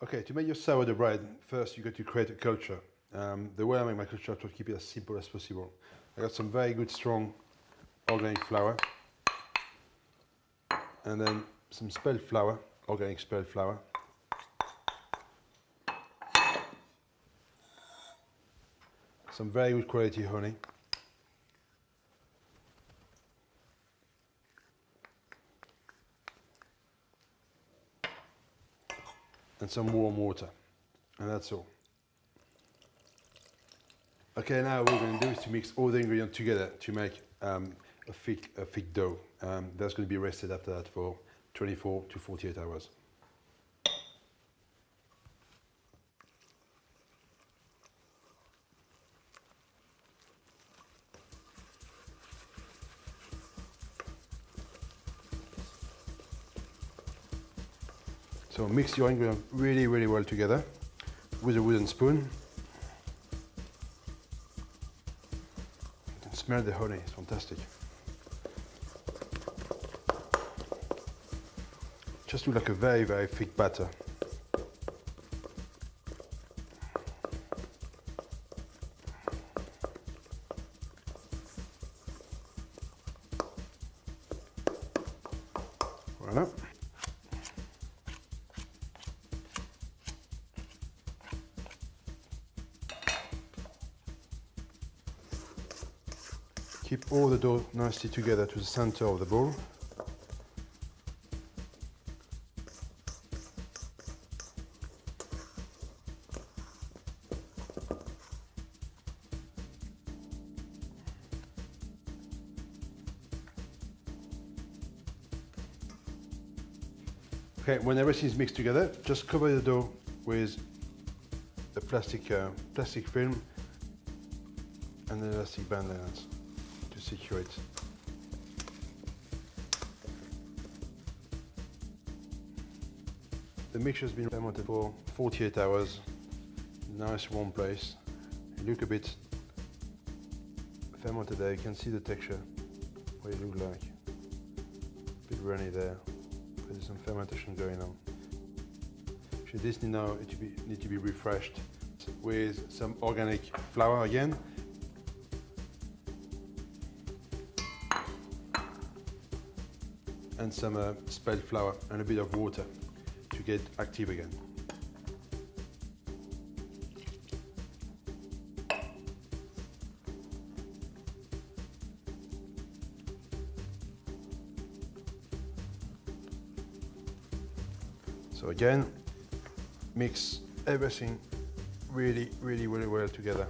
Okay, to make your sourdough bread, first you got to create a culture. The way I make my culture, I try to keep it as simple as possible. I got some very good strong organic flour, and then some spelled flour, organic spelled flour. Some very good quality honey. And some warm water. And that's all. Okay, now what we're going to do is to mix all the ingredients together to make a thick dough. That's going to be rested after that for 24 to 48 hours. So mix your ingredients really, really well together with a wooden spoon. You can smell the honey, it's fantastic. Just do like a very, very thick batter. Voilà. Keep all the dough nicely together to the center of the bowl. Okay, when everything is mixed together, just cover the dough with a plastic film and an elastic band like that to secure it. The mixture has been fermented for 48 hours. Nice warm place. You look a bit fermented there. You can see the texture, what it looks like. A bit runny there. There's some fermentation going on. So this now need to be refreshed with some organic flour again. And some spelled flour and a bit of water to get active again. So again, mix everything really, really, really well together.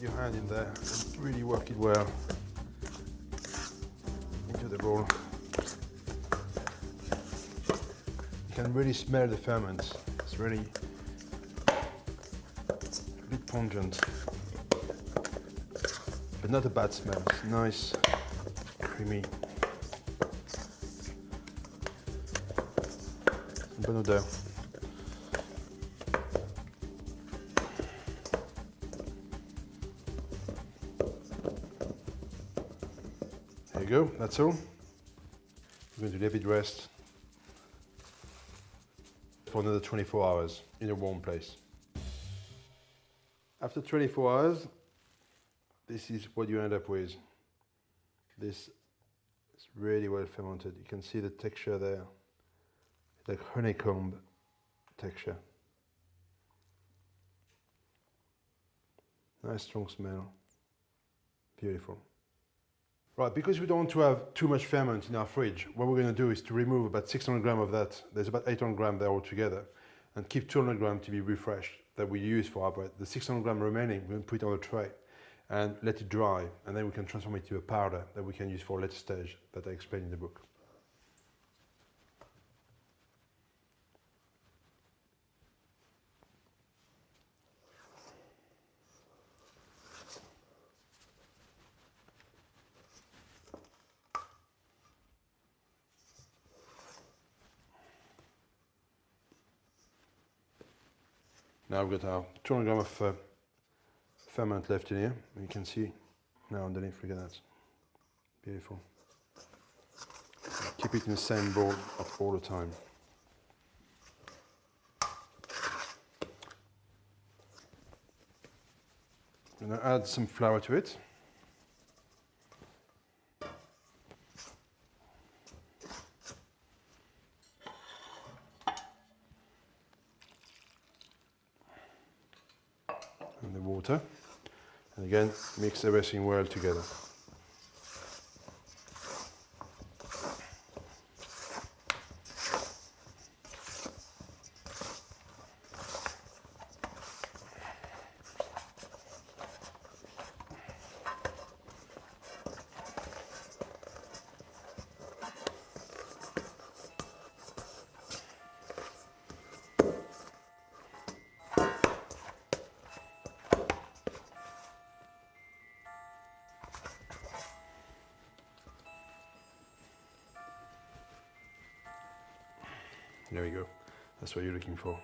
Your hand in there and really work it well into the bowl. You can really smell the ferment. It's really a bit pungent, but not a bad smell. It's nice, creamy. Bon odeur. There you go, that's all. We're going to leave it rest for another 24 hours in a warm place. After 24 hours, this is what you end up with. This is really well fermented. You can see the texture there. It's like honeycomb texture. Nice strong smell. Beautiful. Right, because we don't want to have too much ferment in our fridge, what we're going to do is to remove about 600 grams of that. There's about 800 grams there altogether. and keep 200 grams to be refreshed that we use for our bread. The 600 grams remaining, we're going to put it on a tray and let it dry, and then we can transform it to a powder that we can use for a later stage that I explain in the book. Now we've got our 200 grams of ferment left in here. You can see now underneath, look at that. Beautiful. Keep it in the same bowl all the time. I'm going to add some flour to it. And the water. And again, mix everything well together. There we go. That's what you're looking for.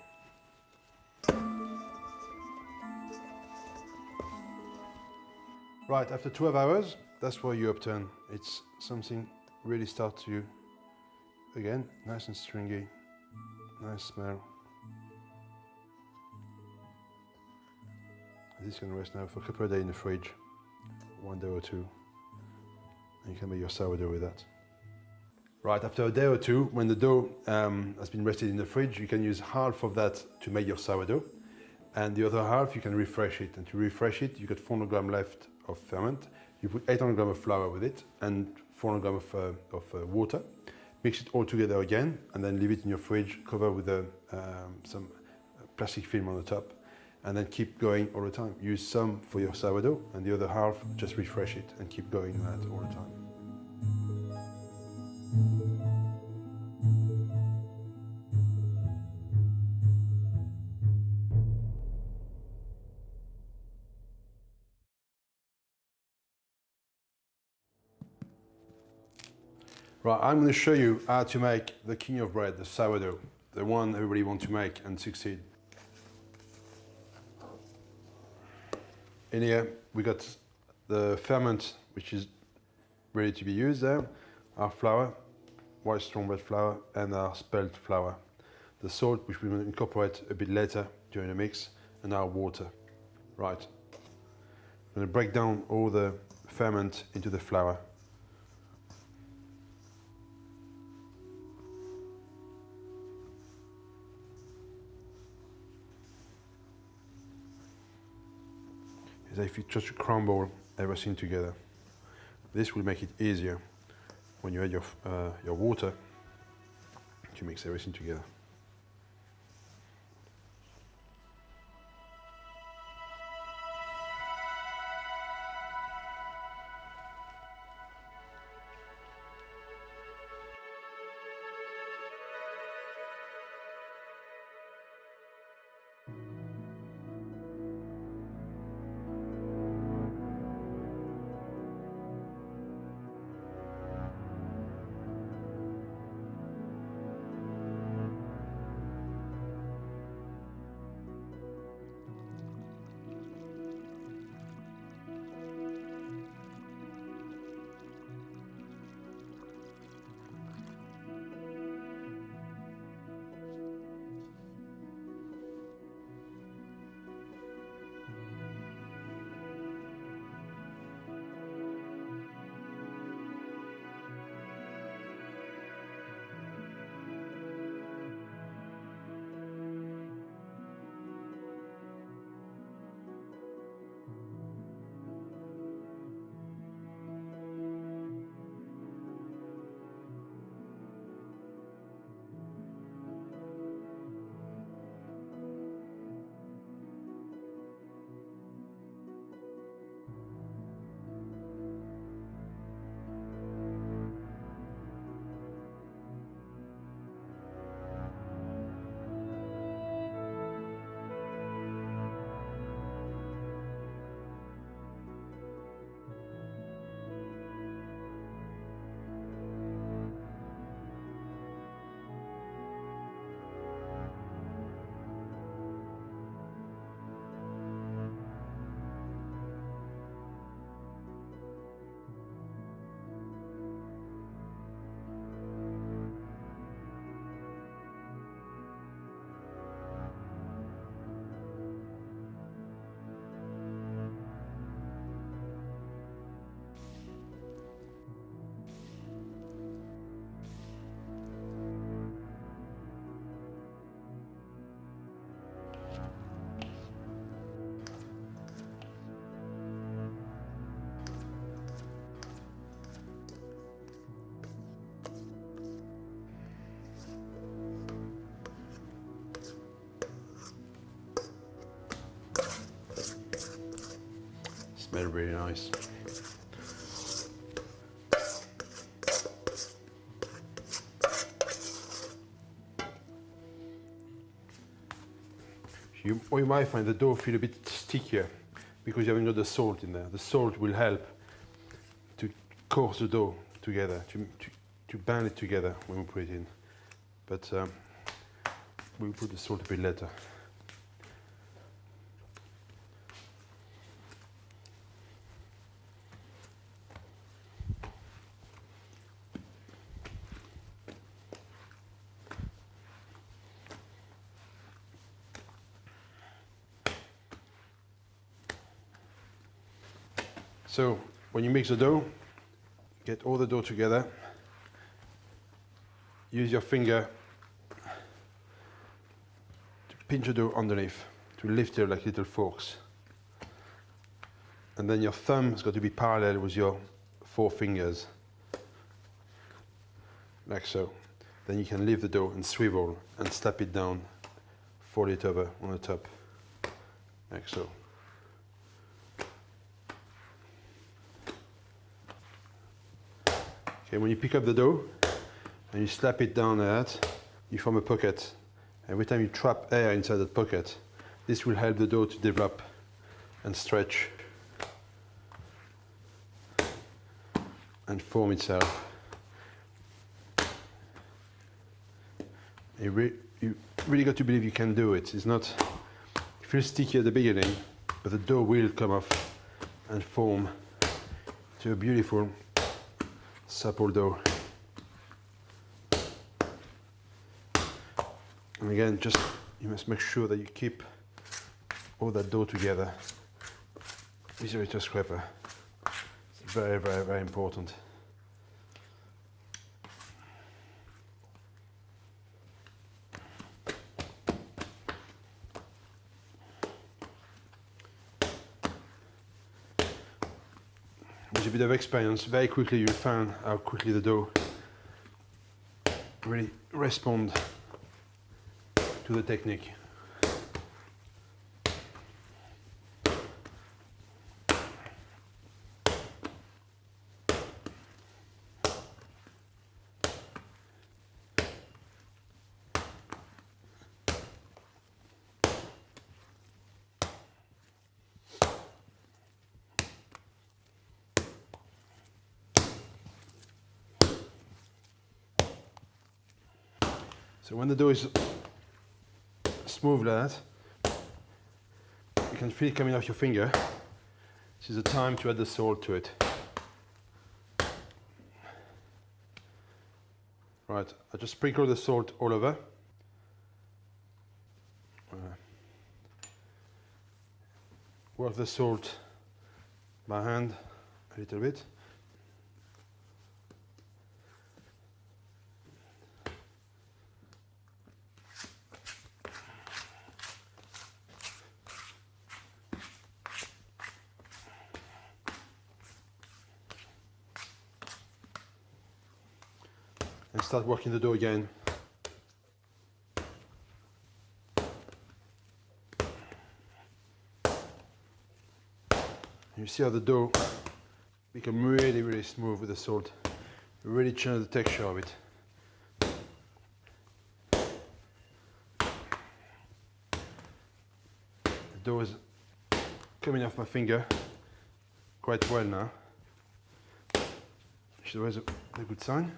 Right, after 12 hours, that's what you obtain. It's something really starts to, again, nice and stringy, nice smell. This can rest now for a couple of days in the fridge, 1 day or two, and you can make your sourdough with that. Right, after a day or two, when the dough has been rested in the fridge, you can use half of that to make your sourdough, and the other half you can refresh it. And to refresh it, you got 400 grams left of ferment. You put 800 grams of flour with it and 400 grams of water. Mix it all together again, and then leave it in your fridge, cover with some plastic film on the top, and then keep going all the time. Use some for your sourdough, and the other half just refresh it and keep going that all the time. Right, I'm going to show you how to make the king of bread, the sourdough, the one everybody wants to make and succeed. In here, we got the ferment, which is ready to be used there, our flour, white strong bread flour, and our spelt flour. The salt, which we will incorporate a bit later during the mix, and our water. Right, I'm going to break down all the ferment into the flour. If you just crumble everything together. This will make it easier when you add your water to mix everything together. Smells really nice. Or you might find the dough feel a bit stickier because you haven't got the salt in there. The salt will help to course the dough together, to band it together when we put it in. But we'll put the salt a bit later. So when you mix the dough, get all the dough together, use your finger to pinch the dough underneath, to lift it like little forks. And then your thumb has got to be parallel with your 4 fingers, like so. Then you can lift the dough and swivel and slap it down, fold it over on the top, like so. Okay, when you pick up the dough and you slap it down like that, you form a pocket. Every time you trap air inside that pocket, this will help the dough to develop and stretch and form itself. You really got to believe you can do it. It's not, it feels sticky at the beginning, but the dough will come off and form to a beautiful supple dough. And again, just you must make sure that you keep all that dough together with your little scraper. It's very, very, very important. With a bit of experience, very quickly you'll find how quickly the dough really responds to the technique. So when the dough is smooth like that, you can feel it coming off your finger. This is the time to add the salt to it. Right, I just sprinkle the salt all over. Work the salt by hand a little bit. And start working the dough again. You see how the dough become really, really smooth with the salt. Really change the texture of it. The dough is coming off my finger quite well now, which is always a good sign.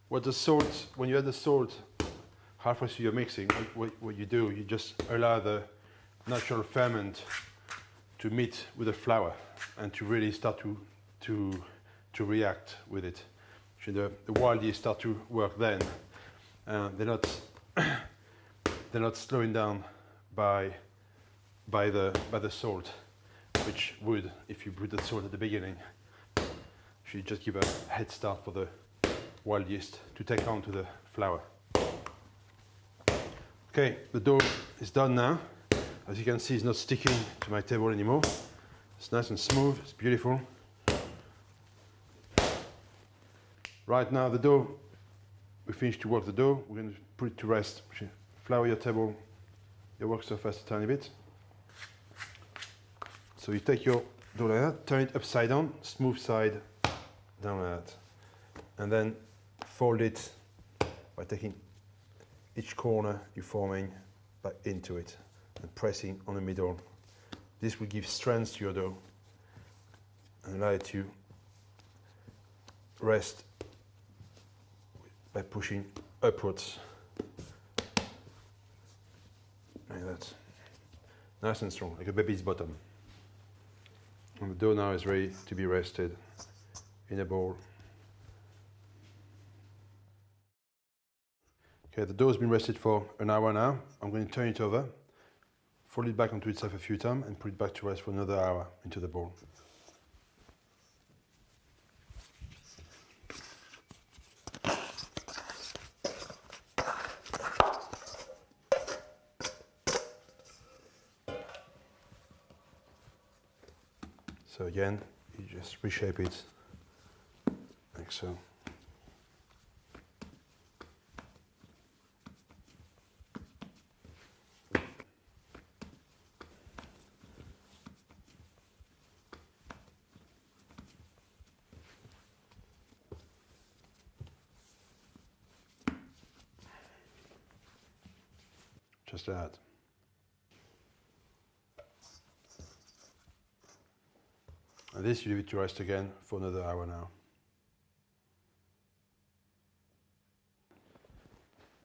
What the salt, when you add the salt halfway through your mixing, what you do, you just allow the natural ferment to meet with the flour and to really start to react with it. So the wild yeast start to work then. They're not slowing down by the salt, which would if you put the salt at the beginning. You just give a head start for the wild yeast to take on to the flour. Okay, the dough is done now. As you can see, it's not sticking to my table anymore. It's nice and smooth, it's beautiful. Right now the dough, we finished to work the dough. We're going to put it to rest. Flour your table your work surface a tiny bit. So you take your dough like that, turn it upside down, smooth side down like that. And then fold it by taking each corner you're forming back into it and pressing on the middle. This will give strength to your dough and allow it to rest by pushing upwards. Like that. Nice and strong, like a baby's bottom. And the dough now is ready to be rested in a bowl. Okay, the dough has been rested for an hour now. I'm going to turn it over, fold it back onto itself a few times and put it back to rest for another hour into the bowl. So again, you just reshape it like so. Just that. And this you leave it to rest again for another hour now.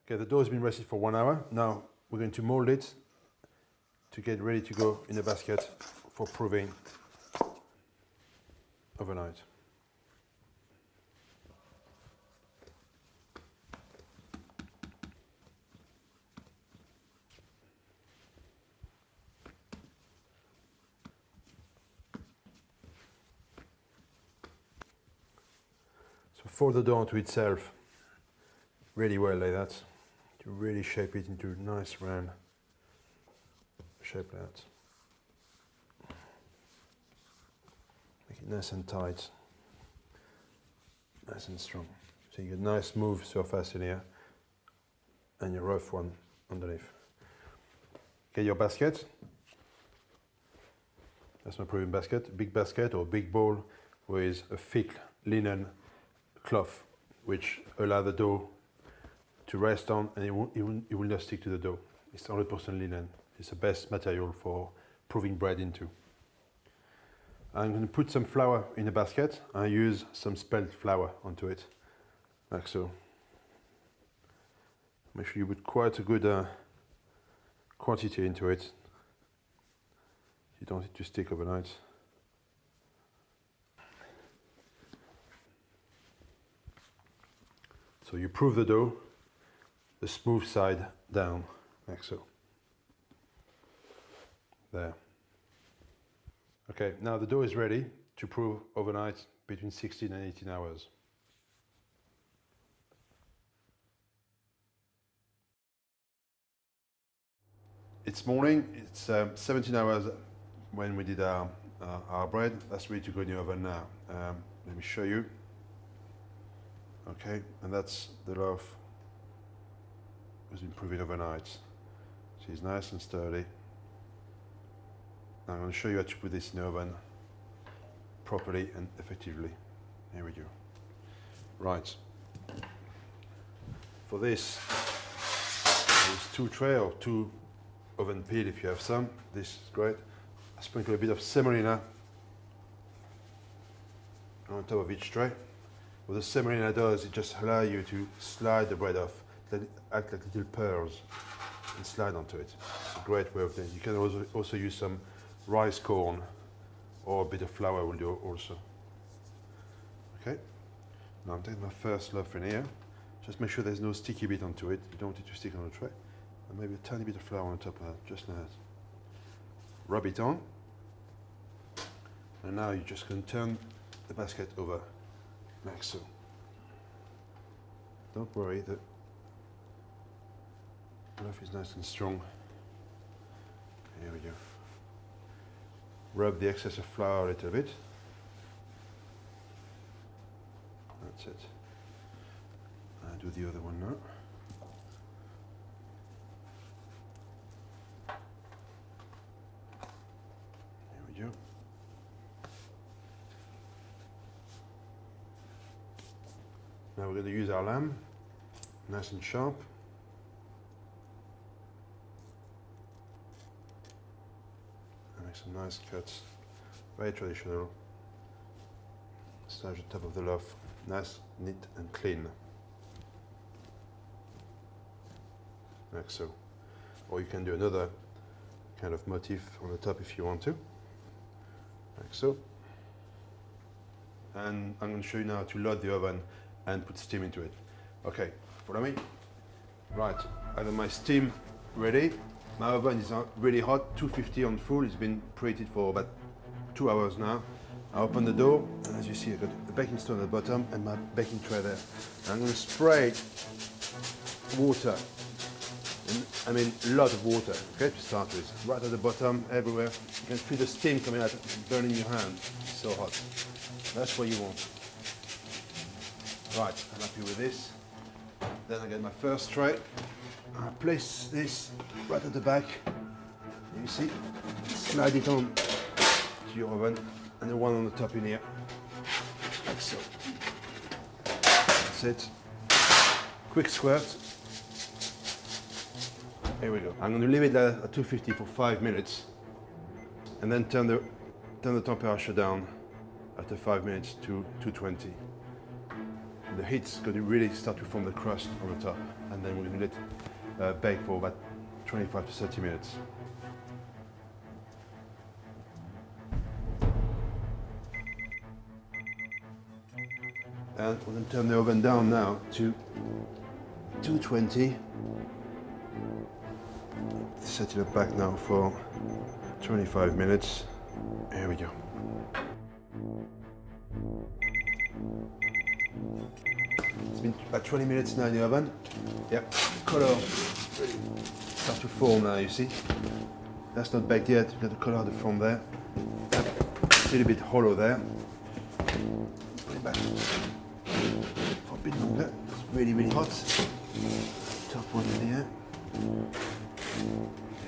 Okay, the dough has been rested for 1 hour. Now we're going to mold it to get ready to go in a basket for proving overnight. So fold the dough onto itself really well like that, to really shape it into a nice round shape like that. Make it nice and tight, nice and strong. So you get a nice smooth surface in here and your rough one underneath. Get your basket. That's my proving basket. A big basket or a big bowl with a thick linen cloth which allow the dough to rest on, and it will not stick to the dough. It's 100% linen. It's the best material for proving bread into. I'm going to put some flour in the basket. I use some spelt flour onto it, like so. Make sure you put quite a good quantity into it. You don't want it to stick overnight. So you prove the dough, the smooth side down, like so. There. Okay, now the dough is ready to prove overnight between 16 and 18 hours. It's morning, it's 17 hours when we did our bread. That's ready to go in the oven now. Let me show you. Okay, and that's the loaf was improving overnight. She's nice and sturdy. Now I'm going to show you how to put this in the oven properly and effectively. Here we go. Right. For this, there's 2 trays or 2 oven peel if you have some. This is great. I sprinkle a bit of semolina on top of each tray. What the semolina does, it just allows you to slide the bread off, let it act like little pearls and slide onto it. It's a great way of doing it. You can also use some rice corn or a bit of flour will do also. Okay, now I'm taking my first loaf in here. Just make sure there's no sticky bit onto it. You don't want it to stick on the tray. And maybe a tiny bit of flour on top of that, just like that. Rub it on. And now you're just going to turn the basket over like so. Don't worry, the loaf is nice and strong. Here we go. Rub the excess of flour a little bit. That's it. I'll do the other one now. you go. Now we're going to use our lamb, nice and sharp. And make some nice cuts, very traditional. Slice the top of the loaf, nice, neat and clean. Like so. Or you can do another kind of motif on the top if you want to. Like so. And I'm going to show you now how to load the oven and put steam into it. Okay, follow me. Right, I have my steam ready. My oven is really hot, 250 on full. It's been preheated for about 2 hours now. I open the door, and as you see, I've got the baking stone at the bottom and my baking tray there. And I'm going to spray water. And, I mean, a lot of water, okay, to start with. Right at the bottom, everywhere. You can feel the steam coming out, burning your hand. It's so hot. That's what you want. Right, I'm happy with this. Then I get my first tray. I place this right at the back. You see, slide it on to your oven, and the one on the top in here, like so. That's it. Quick squirt. Here we go. I'm going to leave it at 250 for 5 minutes, and then turn the temperature down after 5 minutes to 220. The heat's going to really start to form the crust on the top, and then we're going to let it bake for about 25 to 30 minutes. And we're going to turn the oven down now to 220. Set it back now for 25 minutes. Here we go. It's been about 20 minutes now in the oven. Yep, the color really starts to form now, you see. That's not baked yet, you've got the color of the form there. It's a little bit hollow there. Put it back for a bit longer. It's really, really hot. Top one in here.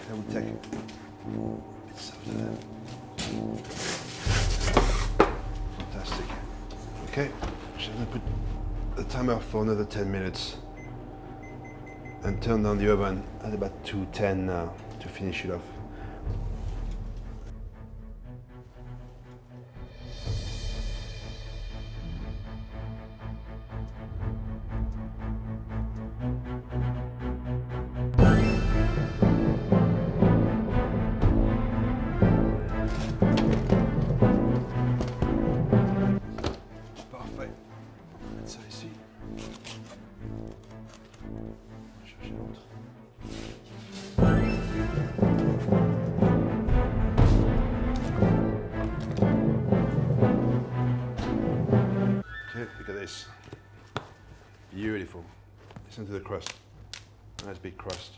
That will take a bit softer there. Fantastic. Okay, so I'm going to put the timer for another 10 minutes and turn down the oven at about 210 now to finish it off. Parfait. Mettre ça ici. On va chercher l'autre. Okay, look at this. Beautiful. Listen to the crust. Nice big crust.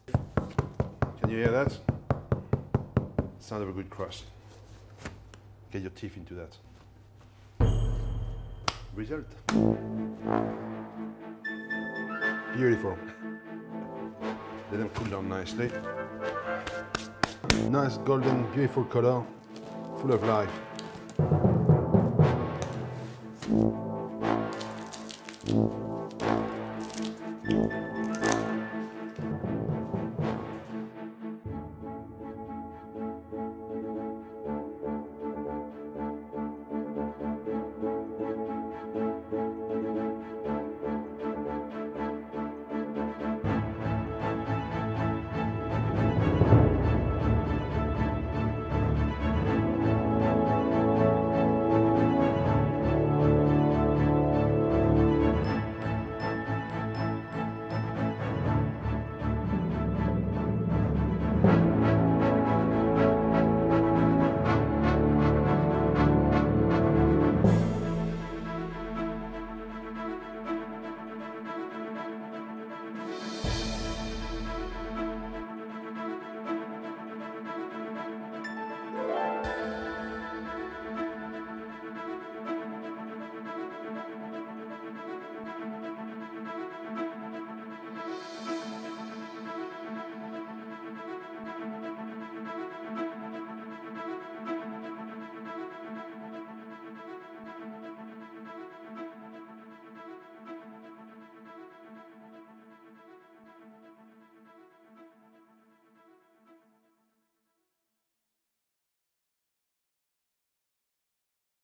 Can you hear that? Sound of a good crust. Get your teeth into that. Result. Beautiful. Let them cool down nicely. Nice golden, beautiful color, full of life.